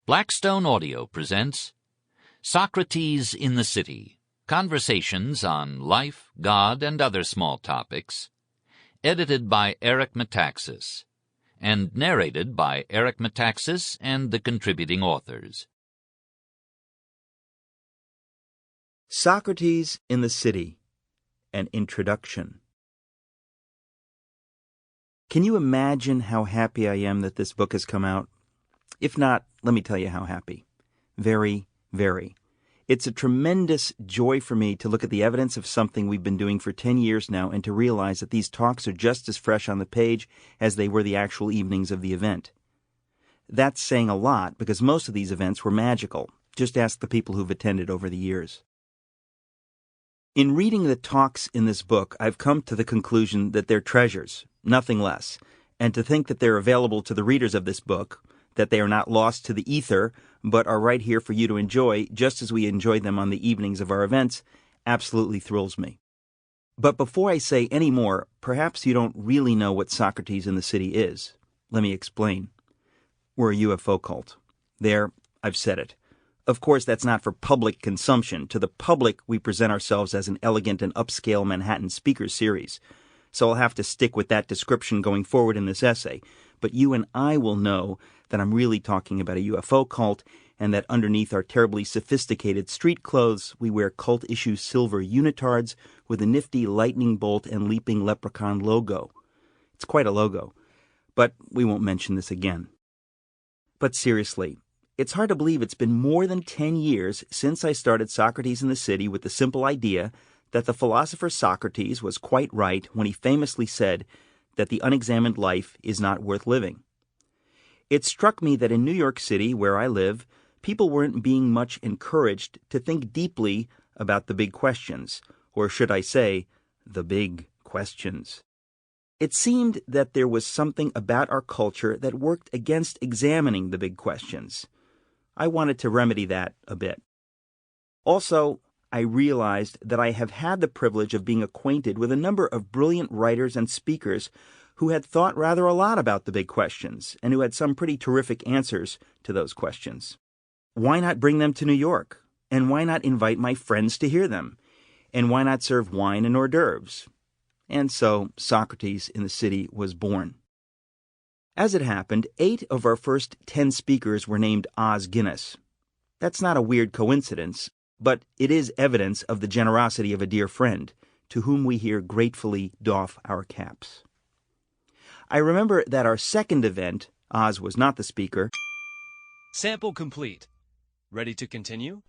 Blackstone Audio presents Socrates in the City, Conversations on Life, God, and Other Small Topics, edited by Eric Metaxas, and narrated by Eric Metaxas and the contributing authors. Socrates in the City, an Introduction. Can you imagine how happy I am that this book has come out? If not, let me tell you how happy. Very, very. It's a tremendous joy for me to look at the evidence of something we've been doing for 10 years now and to realize that these talks are just as fresh on the page as they were the actual evenings of the event. That's saying a lot because most of these events were magical. Just ask the people who've attended over the years. In reading the talks in this book, I've come to the conclusion that they're treasures, nothing less, and to think that they're available to the readers of this book, that they are not lost to the ether, but are right here for you to enjoy, just as we enjoy them on the evenings of our events, absolutely thrills me. But before I say any more, perhaps you don't really know what Socrates in the City is. Let me explain. We're a UFO cult. There, I've said it. Of course, that's not for public consumption. To the public, we present ourselves as an elegant and upscale Manhattan speaker series. So I'll have to stick with that description going forward in this essay. But you and I will know that I'm really talking about a UFO cult, and that underneath our terribly sophisticated street clothes, we wear cult-issue silver unitards with a nifty lightning bolt and leaping leprechaun logo. It's quite a logo, but we won't mention this again. But seriously, it's hard to believe it's been more than 10 years since I started Socrates in the City with the simple idea that the philosopher Socrates was quite right when he famously said that the unexamined life is not worth living. It struck me that in New York City, where I live, people weren't being much encouraged to think deeply about the big questions, or should I say, the big questions. It seemed that there was something about our culture that worked against examining the big questions. I wanted to remedy that a bit. Also, I realized that I have had the privilege of being acquainted with a number of brilliant writers and speakers who had thought rather a lot about the big questions and who had some pretty terrific answers to those questions. Why not bring them to New York? And why not invite my friends to hear them? And why not serve wine and hors d'oeuvres? And so Socrates in the City was born. As it happened, 8 of our first 10 speakers were named Os Guinness. That's not a weird coincidence, but it is evidence of the generosity of a dear friend, to whom we here gratefully doff our caps. I remember that our second event, Oz was not the speaker. Sample complete. Ready to continue?